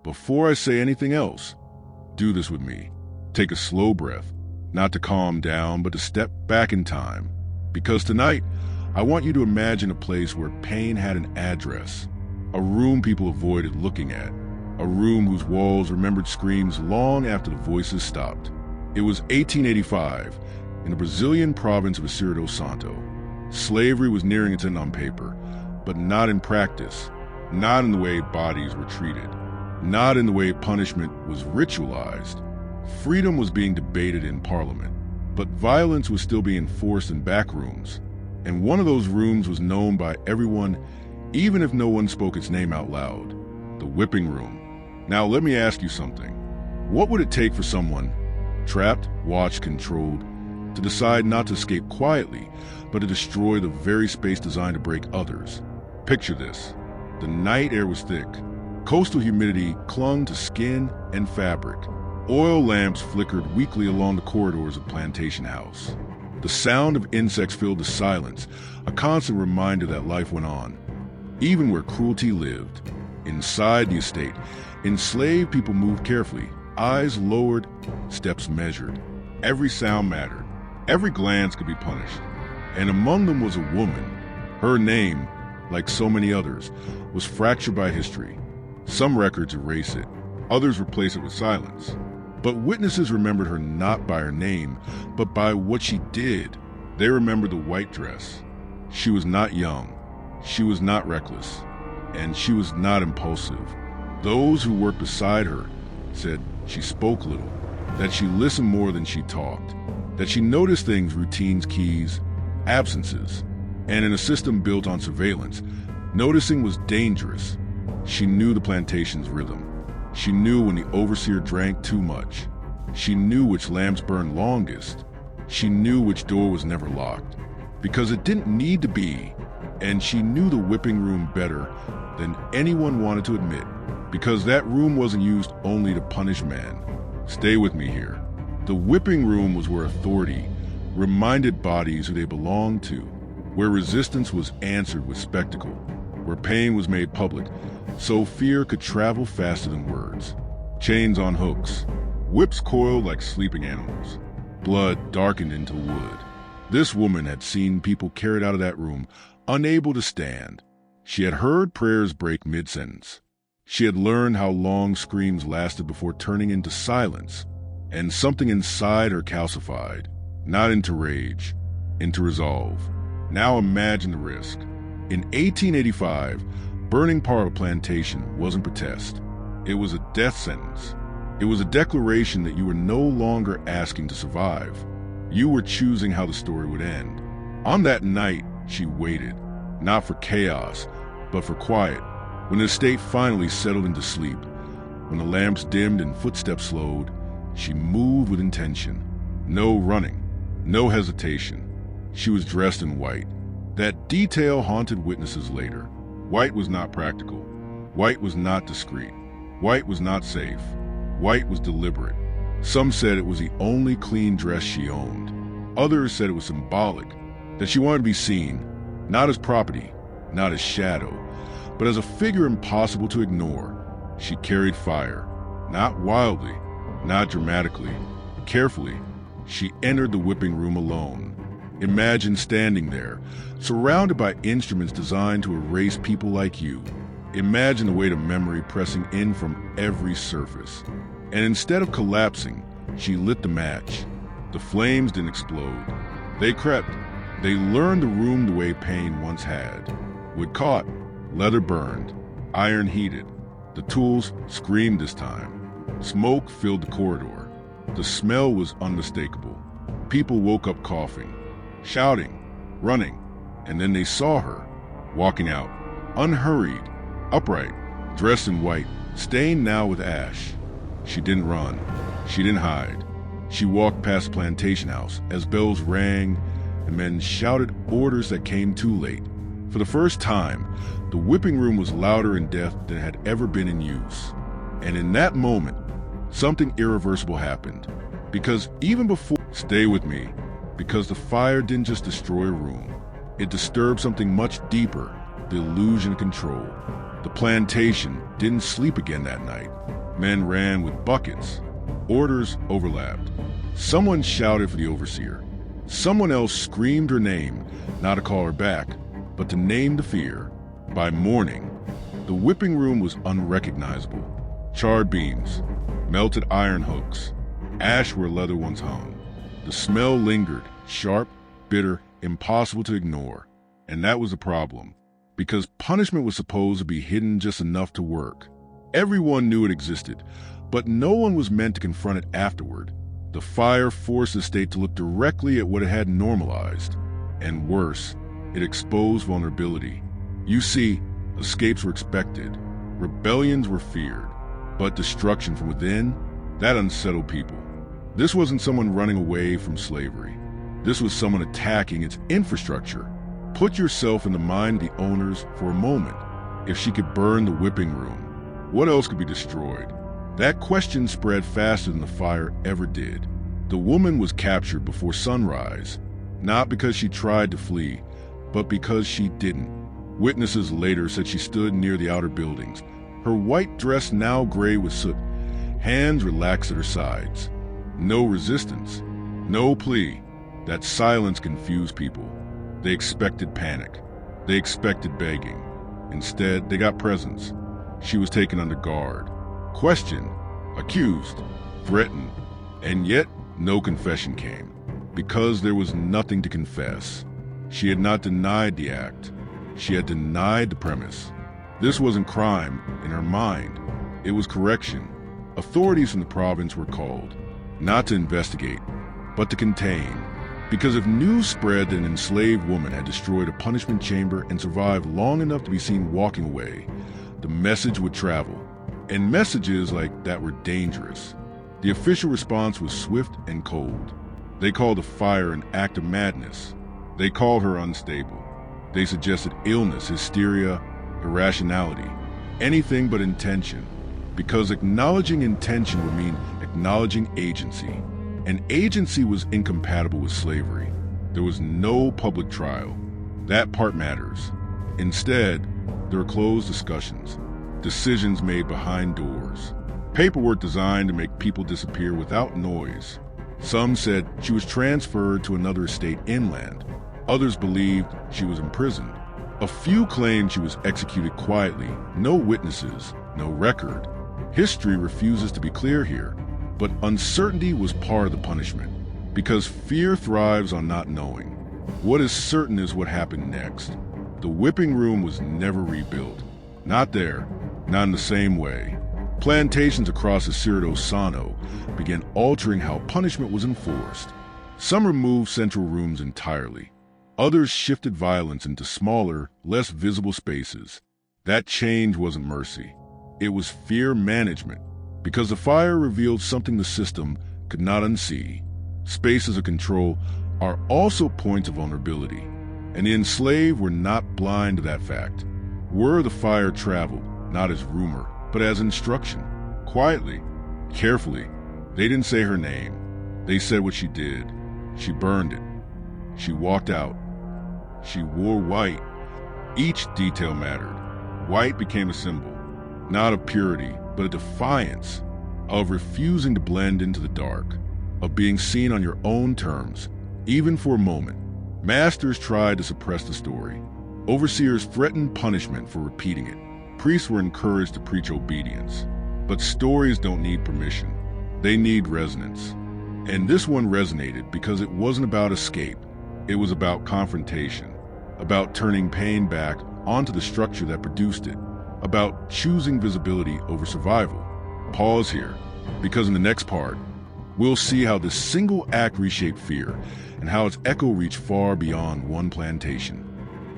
before I say anything else, do this with me. Take a slow breath, not to calm down, but to step back in time. Because tonight, I want you to imagine a place where pain had an address, a room people avoided looking at, a room whose walls remembered screams long after the voices stopped. It was 1885, in the Brazilian province of Espírito Santo. Slavery was nearing its end on paper, but not in practice, not in the way bodies were treated, not in the way punishment was ritualized. Freedom was being debated in Parliament, but violence was still being forced in back rooms. And one of those rooms was known by everyone, even if no one spoke its name out loud: the whipping room. Now let me ask you something. What would it take for someone, trapped, watched, controlled, to decide not to escape quietly, but to destroy the very space designed to break others? Picture this. The night air was thick. Coastal humidity clung to skin and fabric. Oil lamps flickered weakly along the corridors of Plantation House. The sound of insects filled the silence, a constant reminder that life went on, even where cruelty lived. Inside the estate, enslaved people moved carefully, eyes lowered, steps measured. Every sound mattered. Every glance could be punished. And among them was a woman. Her name, like so many others, was fractured by history. Some records erase it, others replace it with silence. But witnesses remembered her not by her name, but by what she did. They remembered the white dress. She was not young, she was not reckless, and she was not impulsive. Those who worked beside her said she spoke little, that she listened more than she talked, that she noticed things, routines, keys, absences. And in a system built on surveillance, noticing was dangerous. She knew the plantation's rhythm. She knew when the overseer drank too much. She knew which lamps burned longest. She knew which door was never locked, because it didn't need to be. And she knew the whipping room better than anyone wanted to admit, because that room wasn't used only to punish men. Stay with me here. The whipping room was where authority reminded bodies who they belonged to, where resistance was answered with spectacle, where pain was made public, so fear could travel faster than words. Chains on hooks, whips coiled like sleeping animals, blood darkened into wood. This woman had seen people carried out of that room, unable to stand. She had heard prayers break mid-sentence. She had learned how long screams lasted before turning into silence, and something inside her calcified, not into rage, into resolve. Now imagine the risk. In 1885, burning part of a plantation wasn't protest. It was a death sentence. It was a declaration that you were no longer asking to survive. You were choosing how the story would end. On that night, she waited, not for chaos, but for quiet. When the estate finally settled into sleep, when the lamps dimmed and footsteps slowed, she moved with intention. No running, no hesitation. She was dressed in white. That detail haunted witnesses later. White was not practical. White was not discreet. White was not safe. White was deliberate. Some said it was the only clean dress she owned. Others said it was symbolic, that she wanted to be seen, not as property, not as shadow, but as a figure impossible to ignore. She carried fire, not wildly, not dramatically. Carefully, she entered the whipping room alone. Imagine standing there, surrounded by instruments designed to erase people like you. Imagine the weight of memory pressing in from every surface. And instead of collapsing, she lit the match. The flames didn't explode. They crept. They learned the room the way pain once had. Wood caught, leather burned, iron heated. The tools screamed this time. Smoke filled the corridor. The smell was unmistakable. People woke up coughing, shouting, running, and then they saw her, walking out, unhurried, upright, dressed in white, stained now with ash. She didn't run. She didn't hide. She walked past Plantation House as bells rang and men shouted orders that came too late. For the first time, the whipping room was louder in death than it had ever been in use. And in that moment, something irreversible happened. Because even before, stay with me, because the fire didn't just destroy a room. It disturbed something much deeper, the illusion of control. The plantation didn't sleep again that night. Men ran with buckets. Orders overlapped. Someone shouted for the overseer. Someone else screamed her name, not to call her back, but to name the fear. By morning, the whipping room was unrecognizable. Charred beams, melted iron hooks, ash where leather once hung. The smell lingered, sharp, bitter, impossible to ignore. And that was a problem, because punishment was supposed to be hidden just enough to work. Everyone knew it existed, but no one was meant to confront it afterward. The fire forced the state to look directly at what it had normalized. And worse, it exposed vulnerability. You see, escapes were expected, rebellions were feared, but destruction from within, that unsettled people. This wasn't someone running away from slavery. This was someone attacking its infrastructure. Put yourself in the mind of the owners for a moment. If she could burn the whipping room, what else could be destroyed? That question spread faster than the fire ever did. The woman was captured before sunrise, not because she tried to flee, but because she didn't. Witnesses later said she stood near the outer buildings, her white dress now gray with soot, hands relaxed at her sides. No resistance, no plea. That silence confused people. They expected panic. They expected begging. Instead, they got presents. She was taken under guard, questioned, accused, threatened, and yet no confession came, because there was nothing to confess. She had not denied the act. She had denied the premise. This wasn't crime in her mind. It was correction. Authorities from the province were called, not to investigate, but to contain. Because if news spread that an enslaved woman had destroyed a punishment chamber and survived long enough to be seen walking away, the message would travel. And messages like that were dangerous. The official response was swift and cold. They called the fire an act of madness. They called her unstable. They suggested illness, hysteria, irrationality, anything but intention. Because acknowledging intention would mean acknowledging agency. And agency was incompatible with slavery. There was no public trial. That part matters. Instead, there were closed discussions, decisions made behind doors, paperwork designed to make people disappear without noise. Some said she was transferred to another estate inland. Others believed she was imprisoned. A few claimed she was executed quietly, no witnesses, no record. History refuses to be clear here. But uncertainty was part of the punishment, because fear thrives on not knowing. What is certain is what happened next. The whipping room was never rebuilt. Not there, not in the same way. Plantations across Espírito Santo began altering how punishment was enforced. Some removed central rooms entirely. Others shifted violence into smaller, less visible spaces. That change wasn't mercy. It was fear management. Because the fire revealed something the system could not unsee. Spaces of control are also points of vulnerability, and the enslaved were not blind to that fact. Word of the fire traveled, not as rumor, but as instruction. Quietly, carefully, they didn't say her name. They said what she did. She burned it. She walked out. She wore white. Each detail mattered. White became a symbol, not of purity, but a defiance, of refusing to blend into the dark, of being seen on your own terms, even for a moment. Masters tried to suppress the story. Overseers threatened punishment for repeating it. Priests were encouraged to preach obedience. But stories don't need permission. They need resonance. And this one resonated because it wasn't about escape. It was about confrontation, about turning pain back onto the structure that produced it, about choosing visibility over survival. Pause here, because in the next part, we'll see how this single act reshaped fear and how its echo reached far beyond one plantation.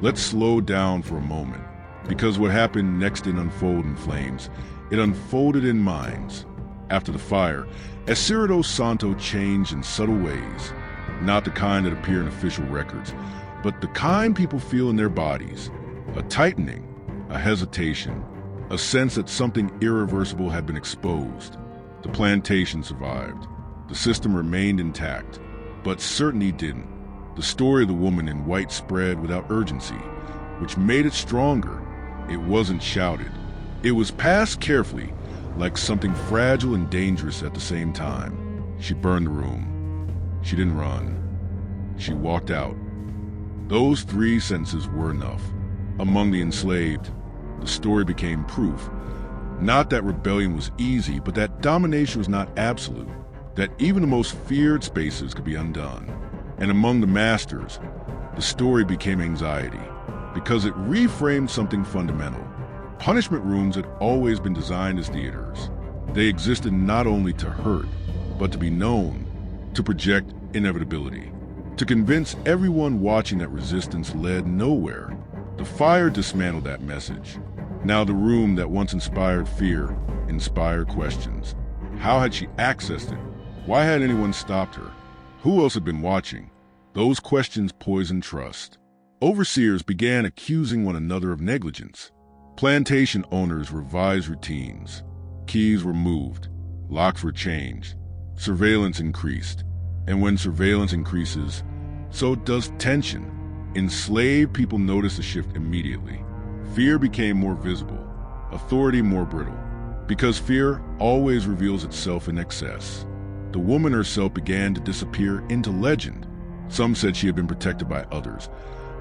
Let's slow down for a moment, because what happened next didn't unfold in flames. It unfolded in minds. After the fire, Espírito Santo changed in subtle ways, not the kind that appear in official records, but the kind people feel in their bodies. A tightening, a hesitation, a sense that something irreversible had been exposed. The plantation survived. The system remained intact, but certainty didn't. The story of the woman in white spread without urgency, which made it stronger. It wasn't shouted. It was passed carefully, like something fragile and dangerous at the same time. She burned the room. She didn't run. She walked out. Those 3 sentences were enough. Among the enslaved, the story became proof. Not that rebellion was easy, but that domination was not absolute. That even the most feared spaces could be undone. And among the masters, the story became anxiety, because it reframed something fundamental. Punishment rooms had always been designed as theaters. They existed not only to hurt, but to be known, to project inevitability, to convince everyone watching that resistance led nowhere. The fire dismantled that message. Now the room that once inspired fear inspired questions. How had she accessed it? Why had anyone stopped her? Who else had been watching? Those questions poisoned trust. Overseers began accusing one another of negligence. Plantation owners revised routines. Keys were moved. Locks were changed. Surveillance increased. And when surveillance increases, so does tension. Enslaved people noticed a shift immediately. Fear became more visible, authority more brittle, because fear always reveals itself in excess. The woman herself began to disappear into legend. Some said she had been protected by others,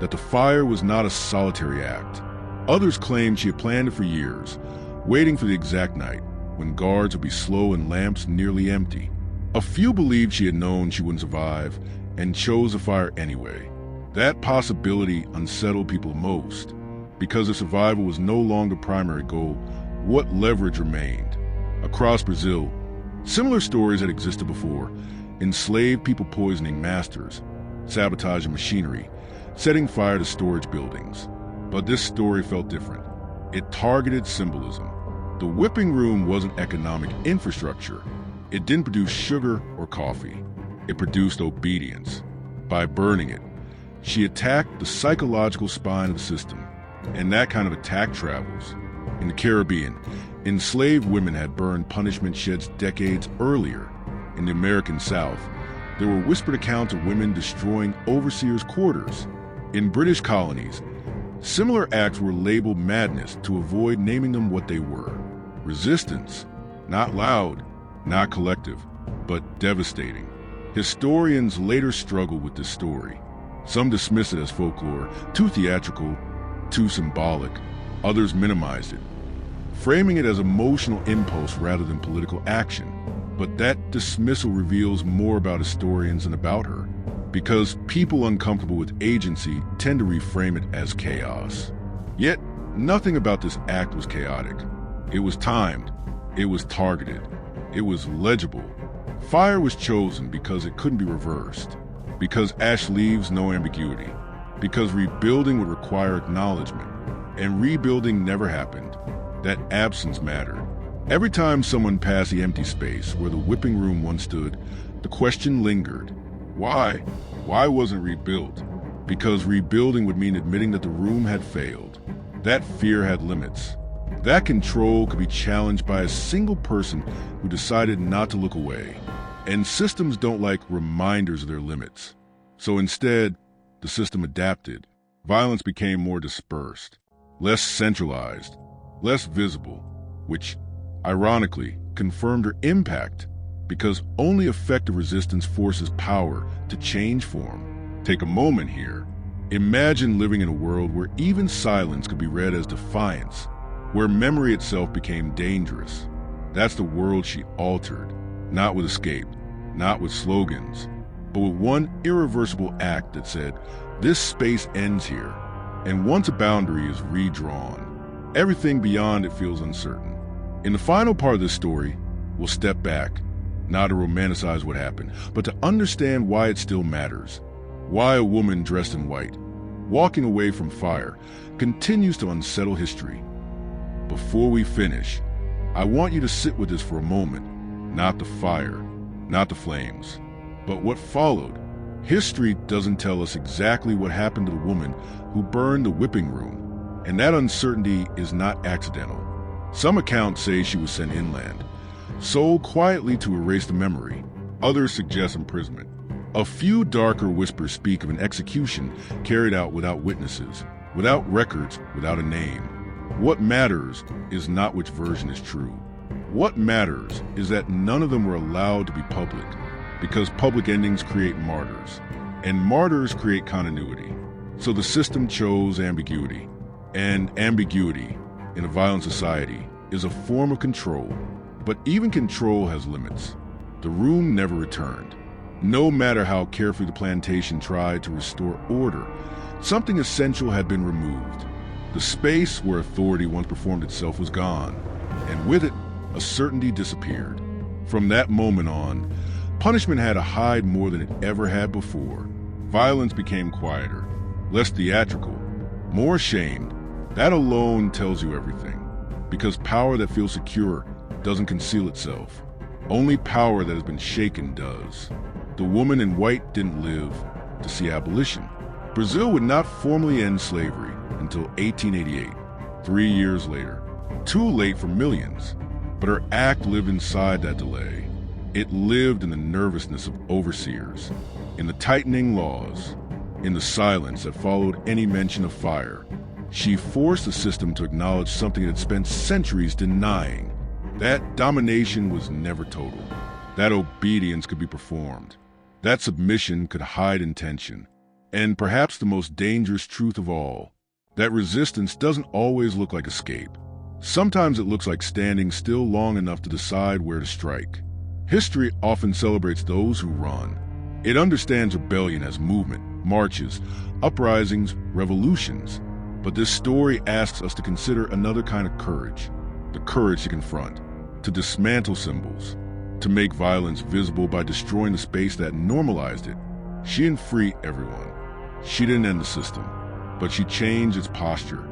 that the fire was not a solitary act. Others claimed she had planned it for years, waiting for the exact night, when guards would be slow and lamps nearly empty. A few believed she had known she wouldn't survive, and chose the fire anyway. That possibility unsettled people most, because if survival was no longer primary goal, what leverage remained? Across Brazil, similar stories had existed before. Enslaved people poisoning masters, sabotaging machinery, setting fire to storage buildings. But this story felt different. It targeted symbolism. The whipping room wasn't economic infrastructure. It didn't produce sugar or coffee. It produced obedience. By burning it, she attacked the psychological spine of the system. And that kind of attack travels. In the Caribbean, enslaved women had burned punishment sheds decades earlier. In the American South, there were whispered accounts of women destroying overseers' quarters. In British colonies, similar acts were labeled madness to avoid naming them what they were. Resistance, not loud, not collective, but devastating. Historians later struggled with this story. Some dismissed it as folklore, too theatrical, too symbolic. Others minimized it, framing it as emotional impulse rather than political action. But that dismissal reveals more about historians than about her, because people uncomfortable with agency tend to reframe it as chaos. Yet, nothing about this act was chaotic. It was timed. It was targeted. It was legible. Fire was chosen because it couldn't be reversed, because ash leaves no ambiguity, because rebuilding would require acknowledgement, and rebuilding never happened. That absence mattered. Every time someone passed the empty space where the whipping room once stood, the question lingered. Why? Why wasn't it rebuilt? Because rebuilding would mean admitting that the room had failed. That fear had limits. That control could be challenged by a single person who decided not to look away. And systems don't like reminders of their limits. So instead, the system adapted. Violence became more dispersed, less centralized, less visible, which, ironically, confirmed her impact, because only effective resistance forces power to change form. Take a moment here. Imagine living in a world where even silence could be read as defiance, where memory itself became dangerous. That's the world she altered, not with escape, not with slogans, but with one irreversible act that said, this space ends here, and once a boundary is redrawn, everything beyond it feels uncertain. In the final part of this story, we'll step back, not to romanticize what happened, but to understand why it still matters. Why a woman dressed in white, walking away from fire, continues to unsettle history. Before we finish, I want you to sit with this for a moment. Not the fire, not the flames, but what followed. History doesn't tell us exactly what happened to the woman who burned the whipping room, and that uncertainty is not accidental. Some accounts say she was sent inland, sold quietly to erase the memory. Others suggest imprisonment. A few darker whispers speak of an execution carried out without witnesses, without records, without a name. What matters is not which version is true. What matters is that none of them were allowed to be public, because public endings create martyrs, and martyrs create continuity. So the system chose ambiguity, and ambiguity in a violent society is a form of control, but even control has limits. The room never returned. No matter how carefully the plantation tried to restore order, something essential had been removed. The space where authority once performed itself was gone, and with it, a certainty disappeared. From that moment on, punishment had to hide more than it ever had before. Violence became quieter, less theatrical, more shamed. That alone tells you everything, because power that feels secure doesn't conceal itself. Only power that has been shaken does. The woman in white didn't live to see abolition. Brazil would not formally end slavery until 1888, 3 years later. Too late for millions, but her act lived inside that delay. It lived in the nervousness of overseers, in the tightening laws, in the silence that followed any mention of fire. She forced the system to acknowledge something it had spent centuries denying. That domination was never total. That obedience could be performed. That submission could hide intention. And perhaps the most dangerous truth of all, that resistance doesn't always look like escape. Sometimes it looks like standing still long enough to decide where to strike. History often celebrates those who run. It understands rebellion as movement, marches, uprisings, revolutions. But this story asks us to consider another kind of courage, the courage to confront, to dismantle symbols, to make violence visible by destroying the space that normalized it. She didn't free everyone. She didn't end the system, but she changed its posture,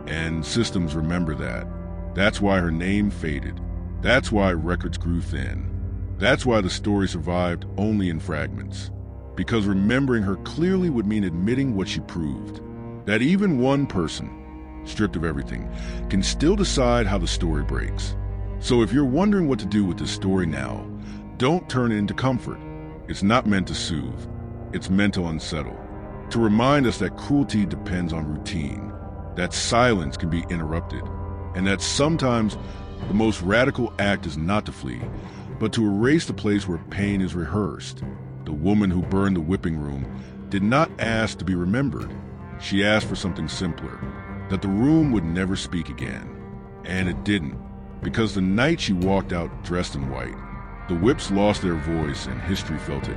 and systems remember that. That's why her name faded. That's why records grew thin. That's why the story survived only in fragments. Because remembering her clearly would mean admitting what she proved, that even one person, stripped of everything, can still decide how the story breaks. So if you're wondering what to do with this story now, don't turn it into comfort. It's not meant to soothe. It's meant to unsettle, to remind us that cruelty depends on routine, that silence can be interrupted, and that sometimes the most radical act is not to flee, but to erase the place where pain is rehearsed. The woman who burned the whipping room did not ask to be remembered. She asked for something simpler, that the room would never speak again. And it didn't, because the night she walked out dressed in white, the whips lost their voice and history felt it.